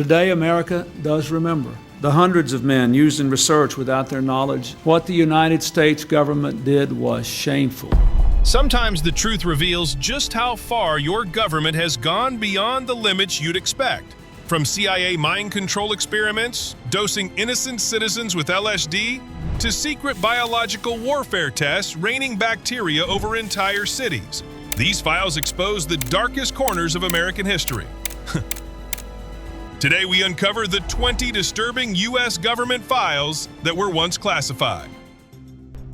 today America does remember the hundreds of men used in research without their knowledge. What the United States government did was shameful. Sometimes the truth reveals just how far your government has gone beyond the limits you'd expect. From CIA mind control experiments, dosing innocent citizens with LSD, to secret biological warfare tests raining bacteria over entire cities. These files expose the darkest corners of American history. Today we uncover the 20 disturbing U.S. government files that were once classified.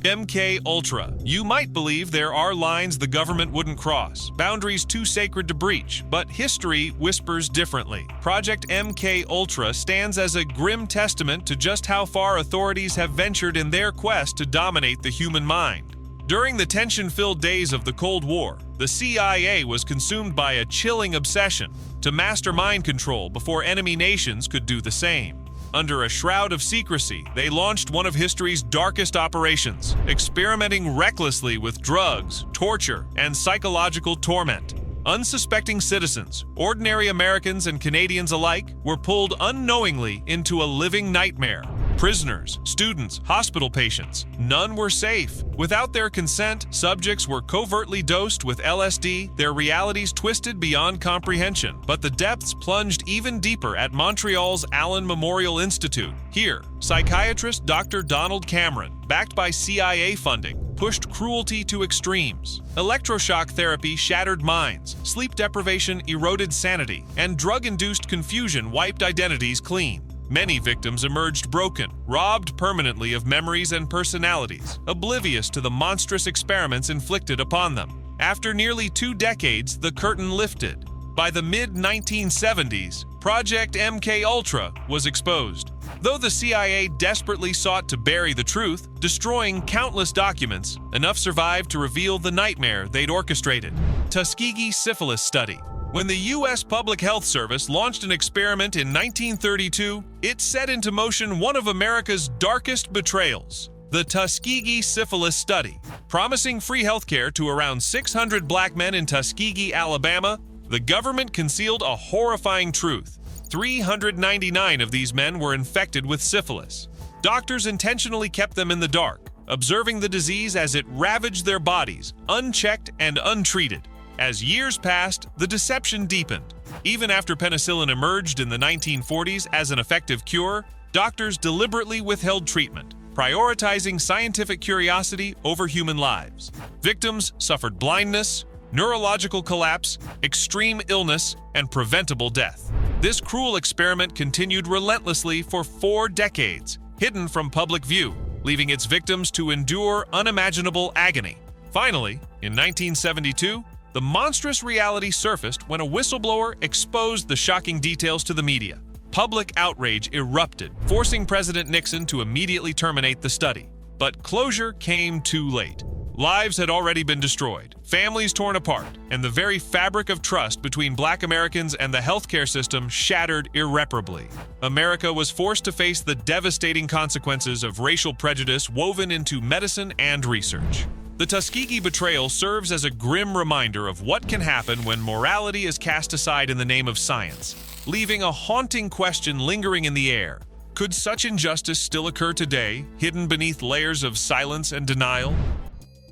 MK Ultra. You might believe there are lines the government wouldn't cross, boundaries too sacred to breach, but history whispers differently. Project MK Ultra stands as a grim testament to just how far authorities have ventured in their quest to dominate the human mind. During the tension-filled days of the Cold War, the CIA was consumed by a chilling obsession to master mind control before enemy nations could do the same. Under a shroud of secrecy, they launched one of history's darkest operations, experimenting recklessly with drugs, torture, and psychological torment. Unsuspecting citizens, ordinary Americans and Canadians alike, were pulled unknowingly into a living nightmare. Prisoners, students, hospital patients, none were safe. Without their consent, subjects were covertly dosed with LSD, their realities twisted beyond comprehension. But the depths plunged even deeper at Montreal's Allen Memorial Institute. Here, psychiatrist Dr. Donald Cameron, backed by CIA funding, pushed cruelty to extremes. Electroshock therapy shattered minds, sleep deprivation eroded sanity, and drug-induced confusion wiped identities clean. Many victims emerged broken, robbed permanently of memories and personalities, oblivious to the monstrous experiments inflicted upon them. After nearly 2 decades, the curtain lifted. By the mid-1970s, Project MK Ultra was exposed. Though the CIA desperately sought to bury the truth, destroying countless documents, enough survived to reveal the nightmare they'd orchestrated. Tuskegee Syphilis Study. When the U.S. Public Health Service launched an experiment in 1932, it set into motion one of America's darkest betrayals, the Tuskegee Syphilis Study. Promising free healthcare to around 600 black men in Tuskegee, Alabama, the government concealed a horrifying truth. 399 of these men were infected with syphilis. Doctors intentionally kept them in the dark, observing the disease as it ravaged their bodies, unchecked and untreated. As years passed, the deception deepened. Even after penicillin emerged in the 1940s as an effective cure, doctors deliberately withheld treatment, prioritizing scientific curiosity over human lives. Victims suffered blindness, neurological collapse, extreme illness, and preventable death. This cruel experiment continued relentlessly for 4 decades, hidden from public view, leaving its victims to endure unimaginable agony. Finally, in 1972, the monstrous reality surfaced when a whistleblower exposed the shocking details to the media. Public outrage erupted, forcing President Nixon to immediately terminate the study. But closure came too late. Lives had already been destroyed, families torn apart, and the very fabric of trust between Black Americans and the healthcare system shattered irreparably. America was forced to face the devastating consequences of racial prejudice woven into medicine and research. The Tuskegee betrayal serves as a grim reminder of what can happen when morality is cast aside in the name of science, leaving a haunting question lingering in the air. Could such injustice still occur today, hidden beneath layers of silence and denial?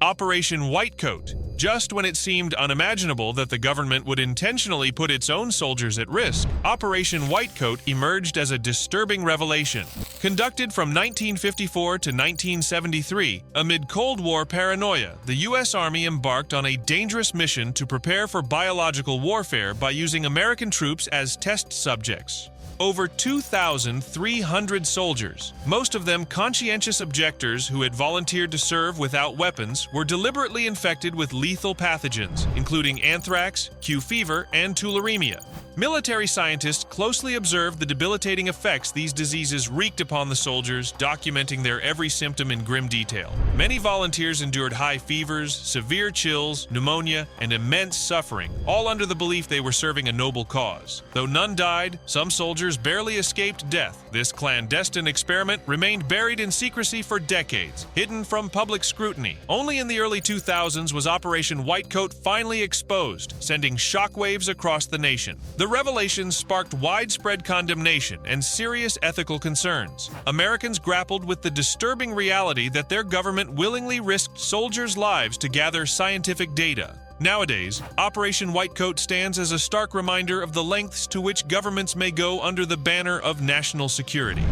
Operation Whitecoat. Just when it seemed unimaginable that the government would intentionally put its own soldiers at risk, Operation Whitecoat emerged as a disturbing revelation. Conducted from 1954 to 1973, amid Cold War paranoia, the U.S. Army embarked on a dangerous mission to prepare for biological warfare by using American troops as test subjects. Over 2,300 soldiers, most of them conscientious objectors who had volunteered to serve without weapons, were deliberately infected with lethal pathogens, including anthrax, Q fever, and tularemia. Military scientists closely observed the debilitating effects these diseases wreaked upon the soldiers, documenting their every symptom in grim detail. Many volunteers endured high fevers, severe chills, pneumonia, and immense suffering, all under the belief they were serving a noble cause. Though none died, some soldiers barely escaped death. This clandestine experiment remained buried in secrecy for decades, hidden from public scrutiny. Only in the early 2000s was Operation Whitecoat finally exposed, sending shockwaves across the nation. The The revelations sparked widespread condemnation and serious ethical concerns. Americans grappled with the disturbing reality that their government willingly risked soldiers' lives to gather scientific data. Nowadays, Operation Whitecoat stands as a stark reminder of the lengths to which governments may go under the banner of national security.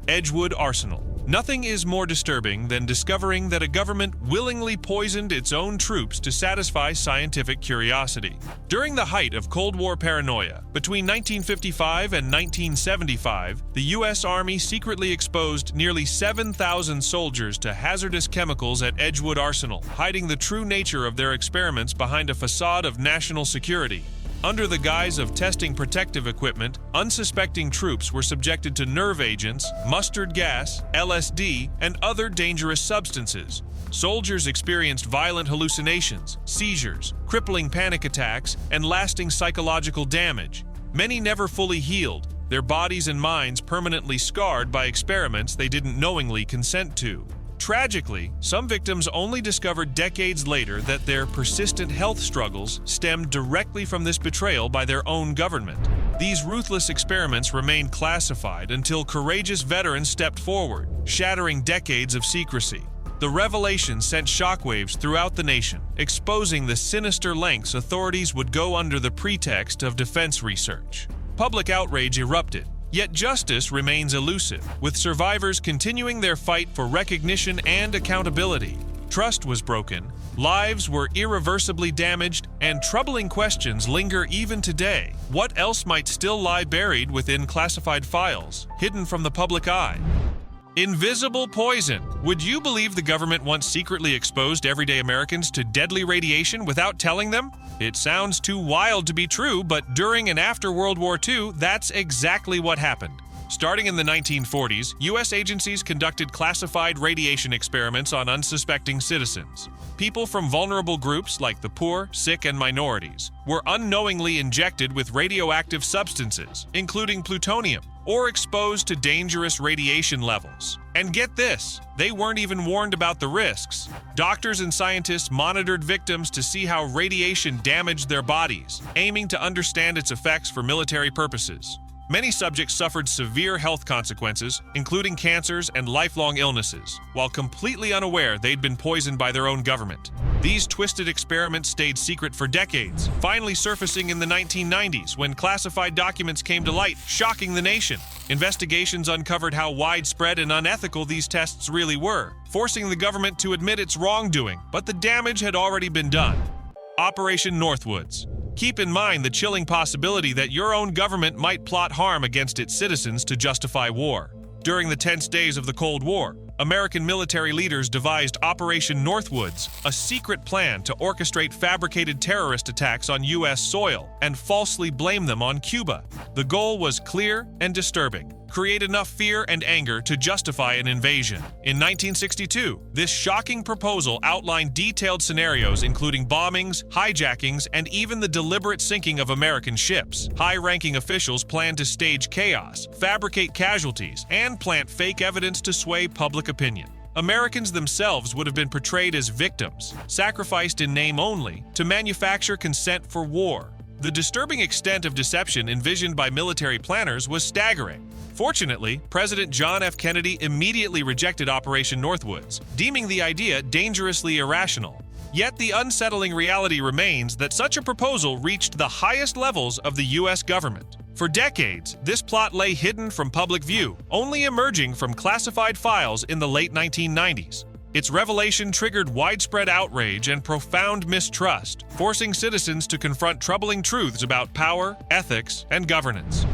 Edgewood Arsenal. Nothing is more disturbing than discovering that a government willingly poisoned its own troops to satisfy scientific curiosity. During the height of Cold War paranoia, between 1955 and 1975, the U.S. Army secretly exposed nearly 7,000 soldiers to hazardous chemicals at Edgewood Arsenal, hiding the true nature of their experiments behind a facade of national security. Under the guise of testing protective equipment, unsuspecting troops were subjected to nerve agents, mustard gas, LSD, and other dangerous substances. Soldiers experienced violent hallucinations, seizures, crippling panic attacks, and lasting psychological damage. Many never fully healed, their bodies and minds permanently scarred by experiments they didn't knowingly consent to. Tragically, some victims only discovered decades later that their persistent health struggles stemmed directly from this betrayal by their own government. These ruthless experiments remained classified until courageous veterans stepped forward, shattering decades of secrecy. The revelation sent shockwaves throughout the nation, exposing the sinister lengths authorities would go under the pretext of defense research. Public outrage erupted. Yet justice remains elusive, with survivors continuing their fight for recognition and accountability. Trust was broken, lives were irreversibly damaged, and troubling questions linger even today. What else might still lie buried within classified files, hidden from the public eye? Invisible poison. Would you believe the government once secretly exposed everyday Americans to deadly radiation without telling them? It sounds too wild to be true, but during and after World War II, that's exactly what happened. Starting in the 1940s, U.S. agencies conducted classified radiation experiments on unsuspecting citizens. People from vulnerable groups like the poor, sick, and minorities were unknowingly injected with radioactive substances, including plutonium, or exposed to dangerous radiation levels. And get this, they weren't even warned about the risks. Doctors and scientists monitored victims to see how radiation damaged their bodies, aiming to understand its effects for military purposes. Many subjects suffered severe health consequences, including cancers and lifelong illnesses, while completely unaware they'd been poisoned by their own government. These twisted experiments stayed secret for decades, finally surfacing in the 1990s when classified documents came to light, shocking the nation. Investigations uncovered how widespread and unethical these tests really were, forcing the government to admit its wrongdoing, but the damage had already been done. Operation Northwoods. Keep in mind the chilling possibility that your own government might plot harm against its citizens to justify war. During the tense days of the Cold War, American military leaders devised Operation Northwoods, a secret plan to orchestrate fabricated terrorist attacks on U.S. soil and falsely blame them on Cuba. The goal was clear and disturbing: create enough fear and anger to justify an invasion. In 1962, this shocking proposal outlined detailed scenarios including bombings, hijackings, and even the deliberate sinking of American ships. High-ranking officials planned to stage chaos, fabricate casualties, and plant fake evidence to sway public opinion. Americans themselves would have been portrayed as victims, sacrificed in name only, to manufacture consent for war. The disturbing extent of deception envisioned by military planners was staggering. Fortunately, President John F. Kennedy immediately rejected Operation Northwoods, deeming the idea dangerously irrational. Yet the unsettling reality remains that such a proposal reached the highest levels of the U.S. government. For decades, this plot lay hidden from public view, only emerging from classified files in the late 1990s. Its revelation triggered widespread outrage and profound mistrust, forcing citizens to confront troubling truths about power, ethics, and governance.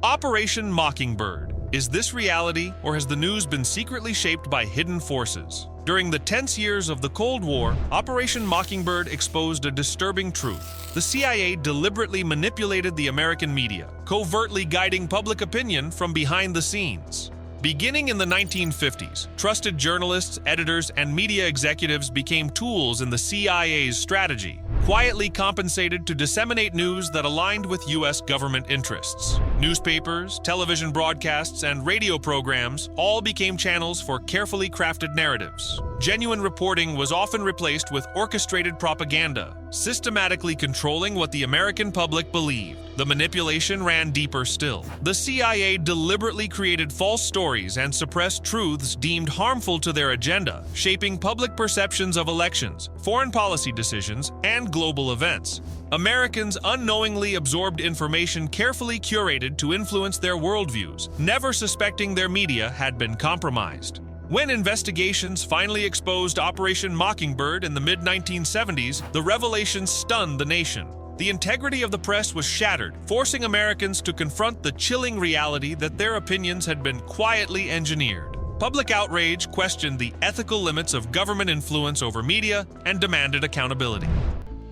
Operation Mockingbird. Is this reality, or has the news been secretly shaped by hidden forces? During the tense years of the Cold War, Operation Mockingbird exposed a disturbing truth. The CIA deliberately manipulated the American media, covertly guiding public opinion from behind the scenes. Beginning in the 1950s, trusted journalists, editors, and media executives became tools in the CIA's strategy, quietly compensated to disseminate news that aligned with U.S. government interests. Newspapers, television broadcasts, and radio programs all became channels for carefully crafted narratives. Genuine reporting was often replaced with orchestrated propaganda, systematically controlling what the American public believed. The manipulation ran deeper still. The CIA deliberately created false stories and suppressed truths deemed harmful to their agenda, shaping public perceptions of elections, foreign policy decisions, and global events. Americans unknowingly absorbed information carefully curated to influence their worldviews, never suspecting their media had been compromised. When investigations finally exposed Operation Mockingbird in the mid-1970s, the revelation stunned the nation. The integrity of the press was shattered, forcing Americans to confront the chilling reality that their opinions had been quietly engineered. Public outrage questioned the ethical limits of government influence over media and demanded accountability.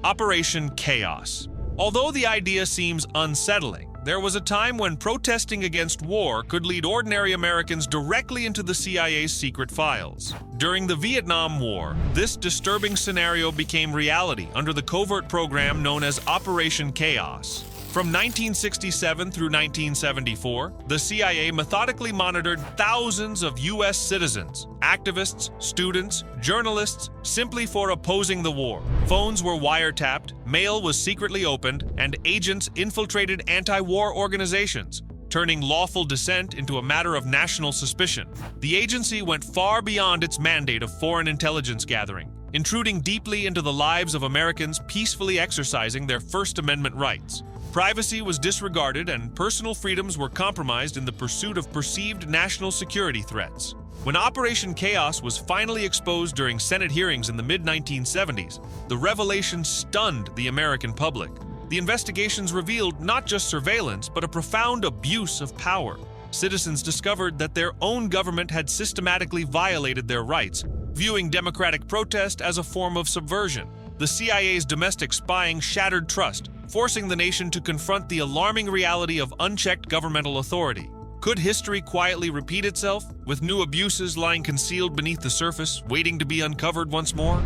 Operation Chaos. Although the idea seems unsettling, there was a time when protesting against war could lead ordinary Americans directly into the CIA's secret files. During the Vietnam War, this disturbing scenario became reality under the covert program known as Operation Chaos. From 1967 through 1974, the CIA methodically monitored thousands of U.S. citizens, activists, students, journalists, simply for opposing the war. Phones were wiretapped, mail was secretly opened, and agents infiltrated anti-war organizations, turning lawful dissent into a matter of national suspicion. The agency went far beyond its mandate of foreign intelligence gathering, intruding deeply into the lives of Americans peacefully exercising their First Amendment rights. Privacy was disregarded and personal freedoms were compromised in the pursuit of perceived national security threats. When Operation Chaos was finally exposed during Senate hearings in the mid-1970s, the revelation stunned the American public. The investigations revealed not just surveillance, but a profound abuse of power. Citizens discovered that their own government had systematically violated their rights, viewing democratic protest as a form of subversion. The CIA's domestic spying shattered trust, forcing the nation to confront the alarming reality of unchecked governmental authority. Could history quietly repeat itself, with new abuses lying concealed beneath the surface, waiting to be uncovered once more?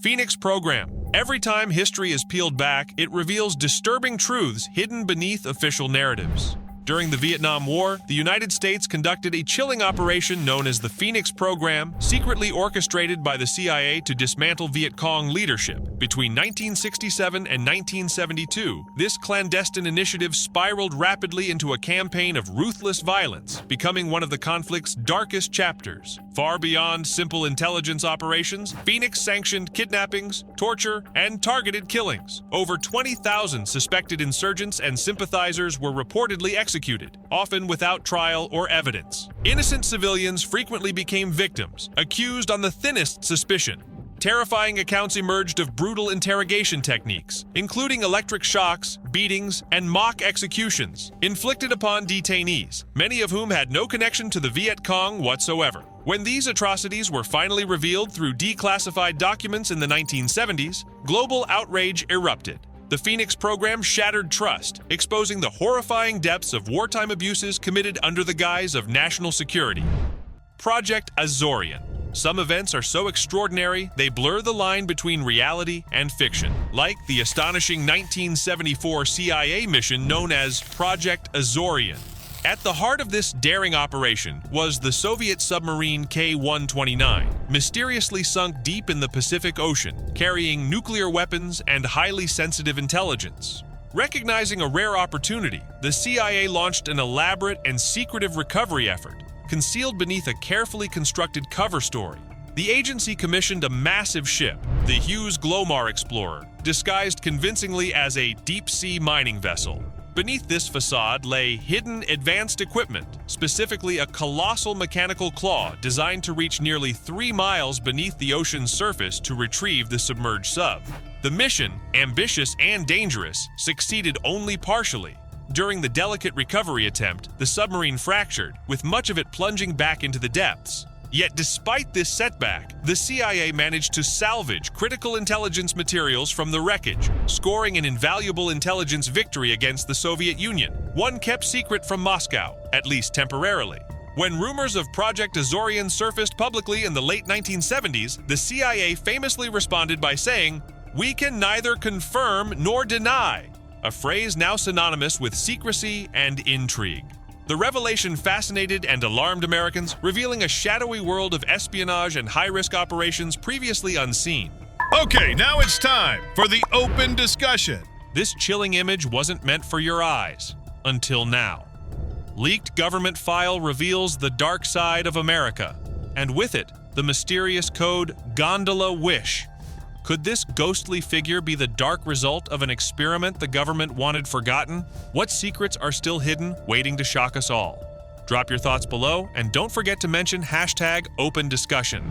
Phoenix Program. Every time history is peeled back, it reveals disturbing truths hidden beneath official narratives. During the Vietnam War, the United States conducted a chilling operation known as the Phoenix Program, secretly orchestrated by the CIA to dismantle Viet Cong leadership. Between 1967 and 1972, this clandestine initiative spiraled rapidly into a campaign of ruthless violence, becoming one of the conflict's darkest chapters. Far beyond simple intelligence operations, Phoenix sanctioned kidnappings, torture, and targeted killings. Over 20,000 suspected insurgents and sympathizers were reportedly executed, often without trial or evidence. Innocent civilians frequently became victims, accused on the thinnest suspicion. Terrifying accounts emerged of brutal interrogation techniques, including electric shocks, beatings, and mock executions, inflicted upon detainees, many of whom had no connection to the Viet Cong whatsoever. When these atrocities were finally revealed through declassified documents in the 1970s, global outrage erupted. The Phoenix Program shattered trust, exposing the horrifying depths of wartime abuses committed under the guise of national security. Project Azorian. Some events are so extraordinary, they blur the line between reality and fiction, like the astonishing 1974 CIA mission known as Project Azorian. At the heart of this daring operation was the Soviet submarine K-129, mysteriously sunk deep in the Pacific Ocean, carrying nuclear weapons and highly sensitive intelligence. Recognizing a rare opportunity, the CIA launched an elaborate and secretive recovery effort, concealed beneath a carefully constructed cover story. The agency commissioned a massive ship, the Hughes Glomar Explorer, disguised convincingly as a deep-sea mining vessel. Beneath this facade lay hidden advanced equipment, specifically a colossal mechanical claw designed to reach nearly 3 miles beneath the ocean's surface to retrieve the submerged sub. The mission, ambitious and dangerous, succeeded only partially. During the delicate recovery attempt, the submarine fractured, with much of it plunging back into the depths. Yet despite this setback, the CIA managed to salvage critical intelligence materials from the wreckage, scoring an invaluable intelligence victory against the Soviet Union, one kept secret from Moscow, at least temporarily. When rumors of Project Azorian surfaced publicly in the late 1970s, the CIA famously responded by saying, "We can neither confirm nor deny," a phrase now synonymous with secrecy and intrigue. The revelation fascinated and alarmed Americans, revealing a shadowy world of espionage and high-risk operations previously unseen. Okay, now it's time for the open discussion. This chilling image wasn't meant for your eyes until now. Leaked government file reveals the dark side of America, and with it, the mysterious code Gondola Wish. Could this ghostly figure be the dark result of an experiment the government wanted forgotten? What secrets are still hidden, waiting to shock us all? Drop your thoughts below, and don't forget to mention #OpenDiscussion.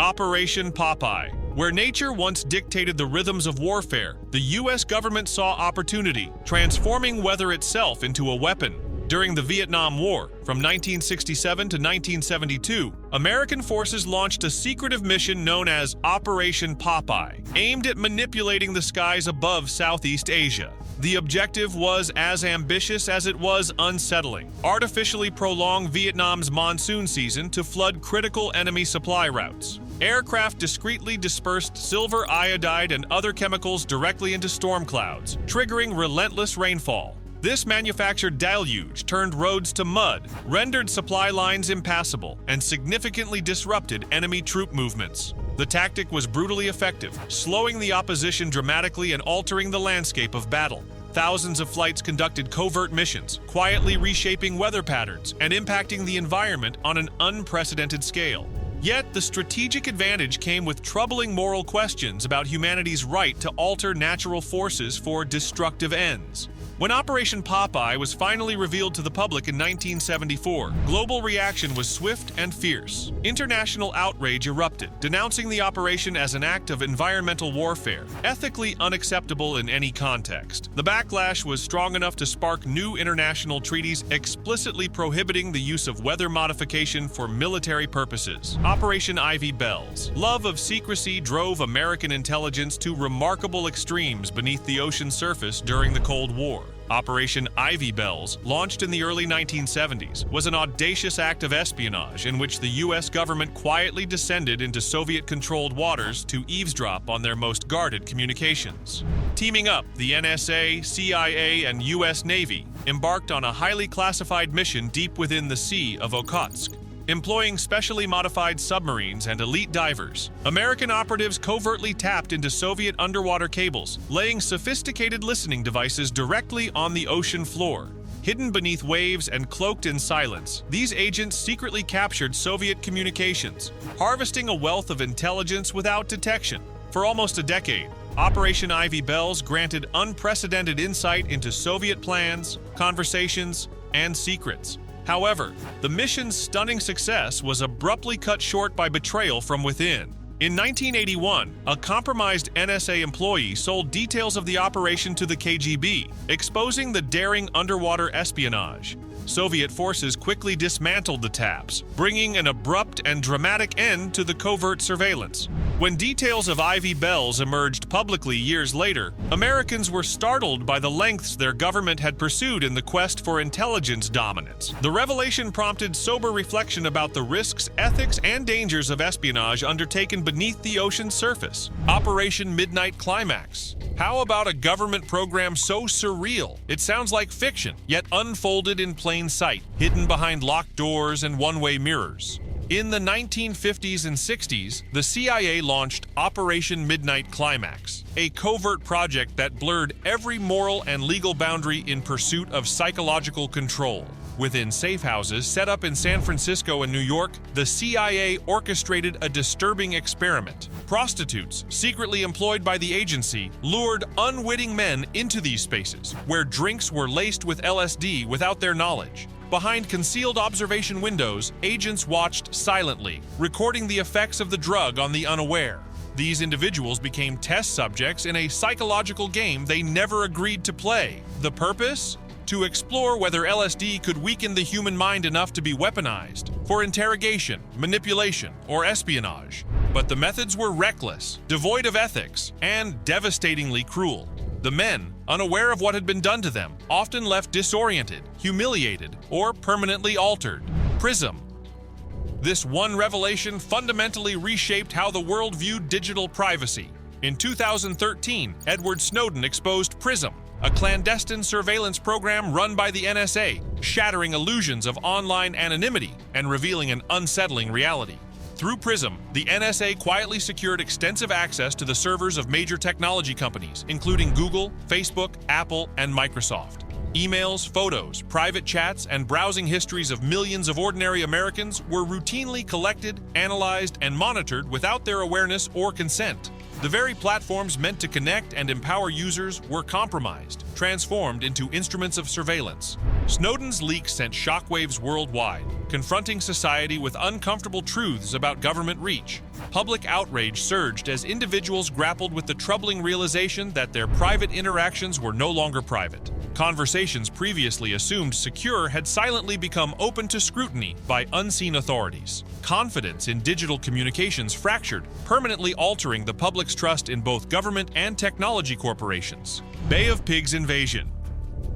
Operation Popeye. Where nature once dictated the rhythms of warfare, the U.S. government saw opportunity, transforming weather itself into a weapon. During the Vietnam War, from 1967 to 1972, American forces launched a secretive mission known as Operation Popeye, aimed at manipulating the skies above Southeast Asia. The objective was as ambitious as it was unsettling: artificially prolong Vietnam's monsoon season to flood critical enemy supply routes. Aircraft discreetly dispersed silver iodide and other chemicals directly into storm clouds, triggering relentless rainfall. This manufactured deluge turned roads to mud, rendered supply lines impassable, and significantly disrupted enemy troop movements. The tactic was brutally effective, slowing the opposition dramatically and altering the landscape of battle. Thousands of flights conducted covert missions, quietly reshaping weather patterns and impacting the environment on an unprecedented scale. Yet, the strategic advantage came with troubling moral questions about humanity's right to alter natural forces for destructive ends. When Operation Popeye was finally revealed to the public in 1974, global reaction was swift and fierce. International outrage erupted, denouncing the operation as an act of environmental warfare, ethically unacceptable in any context. The backlash was strong enough to spark new international treaties explicitly prohibiting the use of weather modification for military purposes. Operation Ivy Bells. Love of secrecy drove American intelligence to remarkable extremes beneath the ocean surface during the Cold War. Operation Ivy Bells, launched in the early 1970s, was an audacious act of espionage in which the U.S. government quietly descended into Soviet-controlled waters to eavesdrop on their most guarded communications. Teaming up, the NSA, CIA, and U.S. Navy embarked on a highly classified mission deep within the Sea of Okhotsk. Employing specially modified submarines and elite divers, American operatives covertly tapped into Soviet underwater cables, laying sophisticated listening devices directly on the ocean floor. Hidden beneath waves and cloaked in silence, these agents secretly captured Soviet communications, harvesting a wealth of intelligence without detection. For almost a decade, Operation Ivy Bells granted unprecedented insight into Soviet plans, conversations, and secrets. However, the mission's stunning success was abruptly cut short by betrayal from within. In 1981, a compromised NSA employee sold details of the operation to the KGB, exposing the daring underwater espionage. Soviet forces quickly dismantled the taps, bringing an abrupt and dramatic end to the covert surveillance. When details of Ivy Bells emerged publicly years later, Americans were startled by the lengths their government had pursued in the quest for intelligence dominance. The revelation prompted sober reflection about the risks, ethics, and dangers of espionage undertaken beneath the ocean's surface. Operation Midnight Climax. How about a government program so surreal it sounds like fiction, yet unfolded in plain sight, hidden behind locked doors and one-way mirrors? In the 1950s and 60s, the CIA launched Operation Midnight Climax, a covert project that blurred every moral and legal boundary in pursuit of psychological control. Within safe houses set up in San Francisco and New York, the CIA orchestrated a disturbing experiment. Prostitutes, secretly employed by the agency, lured unwitting men into these spaces, where drinks were laced with LSD without their knowledge. Behind concealed observation windows, agents watched silently, recording the effects of the drug on the unaware. These individuals became test subjects in a psychological game they never agreed to play. The purpose? To explore whether LSD could weaken the human mind enough to be weaponized for interrogation, manipulation, or espionage. But the methods were reckless, devoid of ethics, and devastatingly cruel. The men, unaware of what had been done to them, often left disoriented, humiliated, or permanently altered. PRISM. This one revelation fundamentally reshaped how the world viewed digital privacy. In 2013, Edward Snowden exposed PRISM, a clandestine surveillance program run by the NSA, shattering illusions of online anonymity and revealing an unsettling reality. Through PRISM, the NSA quietly secured extensive access to the servers of major technology companies, including Google, Facebook, Apple, and Microsoft. Emails, photos, private chats, and browsing histories of millions of ordinary Americans were routinely collected, analyzed, and monitored without their awareness or consent. The very platforms meant to connect and empower users were compromised, transformed into instruments of surveillance. Snowden's leaks sent shockwaves worldwide, confronting society with uncomfortable truths about government reach. Public outrage surged as individuals grappled with the troubling realization that their private interactions were no longer private. Conversations previously assumed secure had silently become open to scrutiny by unseen authorities. Confidence in digital communications fractured, permanently altering the public's trust in both government and technology corporations. Bay of Pigs invasion.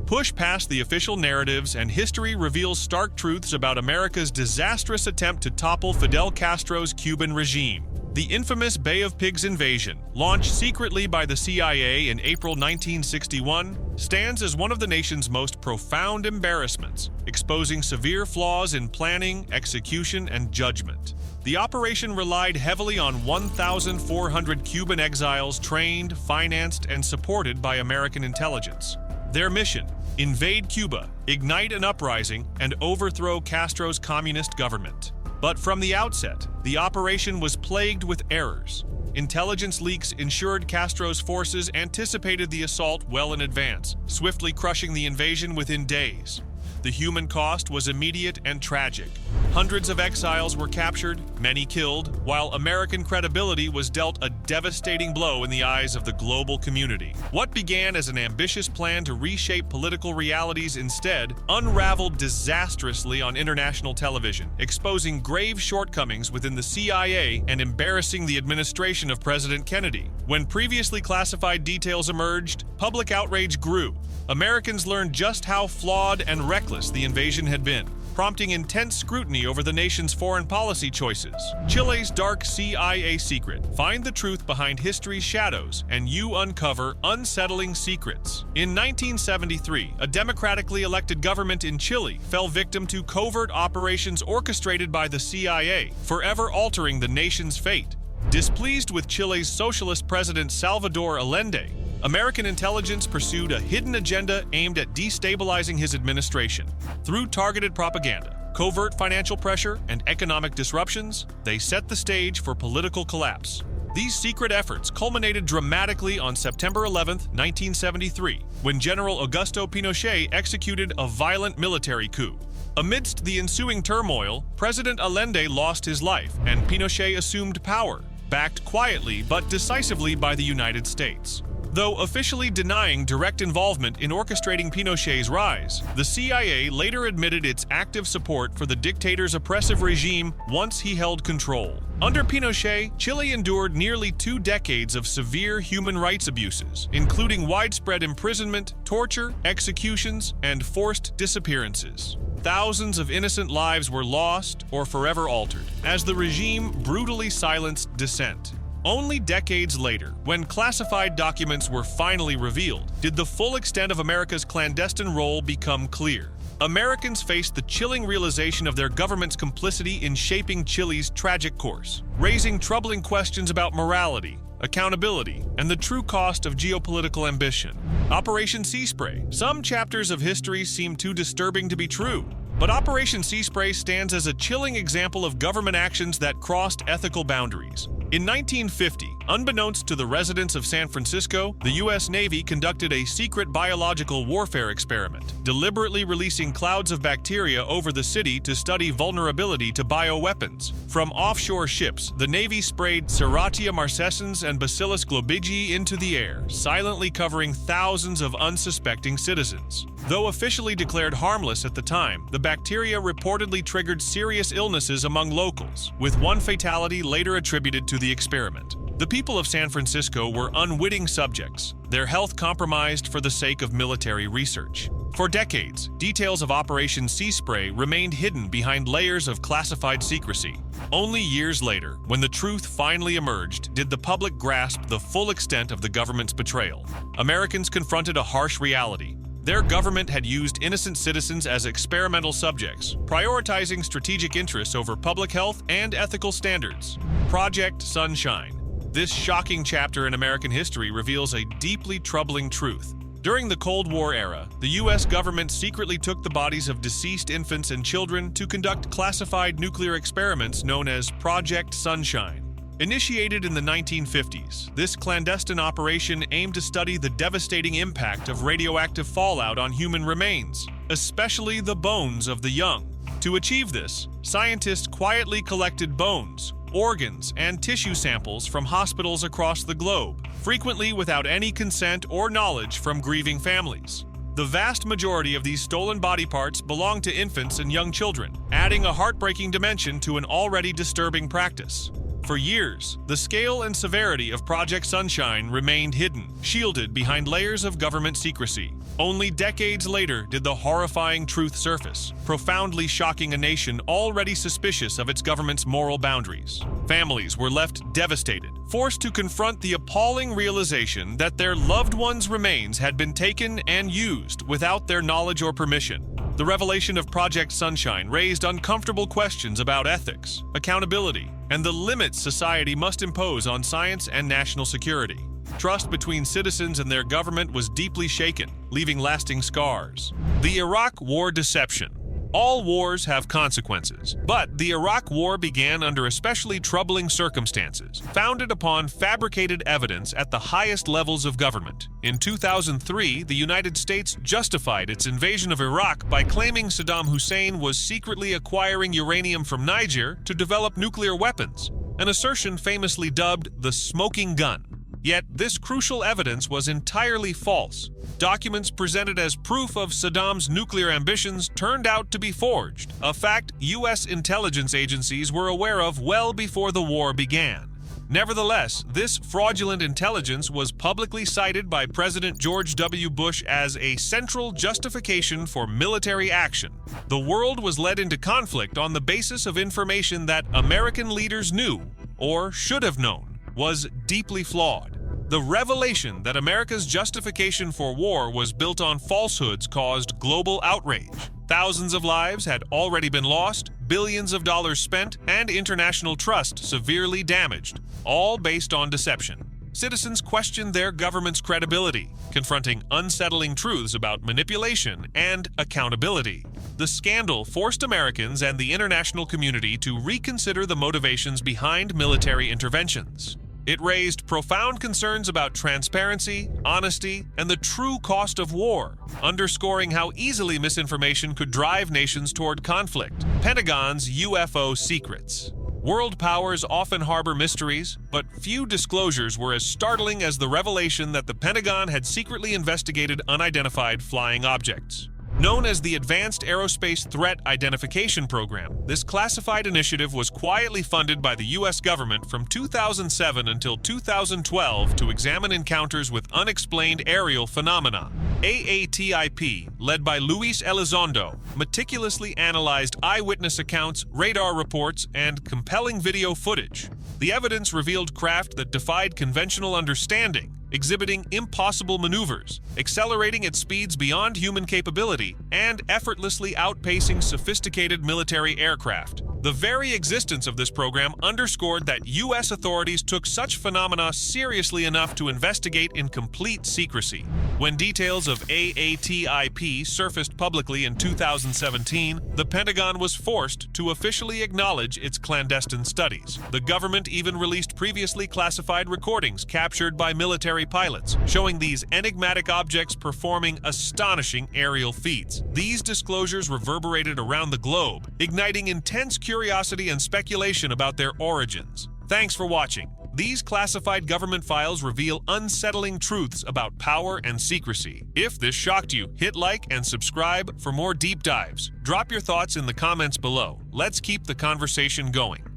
Push past the official narratives, and history reveals stark truths about America's disastrous attempt to topple Fidel Castro's Cuban regime. The infamous Bay of Pigs invasion, launched secretly by the CIA in April 1961, stands as one of the nation's most profound embarrassments, exposing severe flaws in planning, execution, and judgment. The operation relied heavily on 1,400 Cuban exiles trained, financed, and supported by American intelligence. Their mission: invade Cuba, ignite an uprising, and overthrow Castro's communist government. But from the outset, the operation was plagued with errors. Intelligence leaks ensured Castro's forces anticipated the assault well in advance, swiftly crushing the invasion within days. The human cost was immediate and tragic. Hundreds of exiles were captured, many killed, while American credibility was dealt a devastating blow in the eyes of the global community. What began as an ambitious plan to reshape political realities instead unraveled disastrously on international television, exposing grave shortcomings within the CIA and embarrassing the administration of President Kennedy. When previously classified details emerged, public outrage grew. Americans learned just how flawed and reckless the invasion had been, prompting intense scrutiny over the nation's foreign policy choices. Chile's dark CIA secret. Find the truth behind history's shadows, and you uncover unsettling secrets. In 1973, a democratically elected government in Chile fell victim to covert operations orchestrated by the CIA, forever altering the nation's fate. Displeased with Chile's socialist president Salvador Allende, American intelligence pursued a hidden agenda aimed at destabilizing his administration. Through targeted propaganda, covert financial pressure, and economic disruptions, they set the stage for political collapse. These secret efforts culminated dramatically on September 11, 1973, when General Augusto Pinochet executed a violent military coup. Amidst the ensuing turmoil, President Allende lost his life, and Pinochet assumed power, backed quietly but decisively by the United States. Though officially denying direct involvement in orchestrating Pinochet's rise, the CIA later admitted its active support for the dictator's oppressive regime once he held control. Under Pinochet, Chile endured nearly 2 decades of severe human rights abuses, including widespread imprisonment, torture, executions, and forced disappearances. Thousands of innocent lives were lost or forever altered, as the regime brutally silenced dissent. Only decades later, when classified documents were finally revealed, did the full extent of America's clandestine role become clear. Americans faced the chilling realization of their government's complicity in shaping Chile's tragic course, raising troubling questions about morality, accountability, and the true cost of geopolitical ambition. Operation Sea Spray. Some chapters of history seem too disturbing to be true, but Operation Sea Spray stands as a chilling example of government actions that crossed ethical boundaries. In 1950, unbeknownst to the residents of San Francisco, the U.S. Navy conducted a secret biological warfare experiment, deliberately releasing clouds of bacteria over the city to study vulnerability to bioweapons. From offshore ships, the Navy sprayed Serratia marcescens and Bacillus globigii into the air, silently covering thousands of unsuspecting citizens. Though officially declared harmless at the time, the bacteria reportedly triggered serious illnesses among locals, with one fatality later attributed to the experiment. The people of San Francisco were unwitting subjects, their health compromised for the sake of military research. For decades, details of Operation Sea Spray remained hidden behind layers of classified secrecy. Only years later, when the truth finally emerged, did the public grasp the full extent of the government's betrayal. Americans confronted a harsh reality. Their government had used innocent citizens as experimental subjects, prioritizing strategic interests over public health and ethical standards. Project Sunshine. This shocking chapter in American history reveals a deeply troubling truth. During the Cold War era, the U.S. government secretly took the bodies of deceased infants and children to conduct classified nuclear experiments known as Project Sunshine. Initiated in the 1950s, this clandestine operation aimed to study the devastating impact of radioactive fallout on human remains, especially the bones of the young. To achieve this, scientists quietly collected bones, organs, and tissue samples from hospitals across the globe, frequently without any consent or knowledge from grieving families. The vast majority of these stolen body parts belonged to infants and young children, adding a heartbreaking dimension to an already disturbing practice. For years, the scale and severity of Project Sunshine remained hidden, shielded behind layers of government secrecy. Only decades later did the horrifying truth surface, profoundly shocking a nation already suspicious of its government's moral boundaries. Families were left devastated, forced to confront the appalling realization that their loved ones' remains had been taken and used without their knowledge or permission. The revelation of Project Sunshine raised uncomfortable questions about ethics, accountability, and the limits society must impose on science and national security. Trust between citizens and their government was deeply shaken, leaving lasting scars. The Iraq War deception. All wars have consequences, but the Iraq War began under especially troubling circumstances, founded upon fabricated evidence at the highest levels of government. In 2003, the United States justified its invasion of Iraq by claiming Saddam Hussein was secretly acquiring uranium from Niger to develop nuclear weapons, an assertion famously dubbed the smoking gun. Yet this crucial evidence was entirely false. Documents presented as proof of Saddam's nuclear ambitions turned out to be forged, a fact U.S. intelligence agencies were aware of well before the war began. Nevertheless, this fraudulent intelligence was publicly cited by President George W. Bush as a central justification for military action. The world was led into conflict on the basis of information that American leaders knew, or should have known, was deeply flawed. The revelation that America's justification for war was built on falsehoods caused global outrage. Thousands of lives had already been lost, billions of dollars spent, and international trust severely damaged, all based on deception. Citizens questioned their government's credibility, confronting unsettling truths about manipulation and accountability. The scandal forced Americans and the international community to reconsider the motivations behind military interventions. It raised profound concerns about transparency, honesty, and the true cost of war, underscoring how easily misinformation could drive nations toward conflict. Pentagon's UFO secrets. World powers often harbor mysteries, but few disclosures were as startling as the revelation that the Pentagon had secretly investigated unidentified flying objects. Known as the Advanced Aerospace Threat Identification Program, this classified initiative was quietly funded by the U.S. government from 2007 until 2012 to examine encounters with unexplained aerial phenomena. AATIP, led by Luis Elizondo, meticulously analyzed eyewitness accounts, radar reports, and compelling video footage. The evidence revealed craft that defied conventional understanding, exhibiting impossible maneuvers, accelerating at speeds beyond human capability, and effortlessly outpacing sophisticated military aircraft. The very existence of this program underscored that U.S. authorities took such phenomena seriously enough to investigate in complete secrecy. When details of AATIP surfaced publicly in 2017, the Pentagon was forced to officially acknowledge its clandestine studies. The government even released previously classified recordings captured by military pilots, showing these enigmatic objects performing astonishing aerial feats. These disclosures reverberated around the globe, igniting intense curiosity and speculation about their origins. Thanks for watching. These classified government files reveal unsettling truths about power and secrecy. If this shocked you, hit like and subscribe for more deep dives. Drop your thoughts in the comments below. Let's keep the conversation going.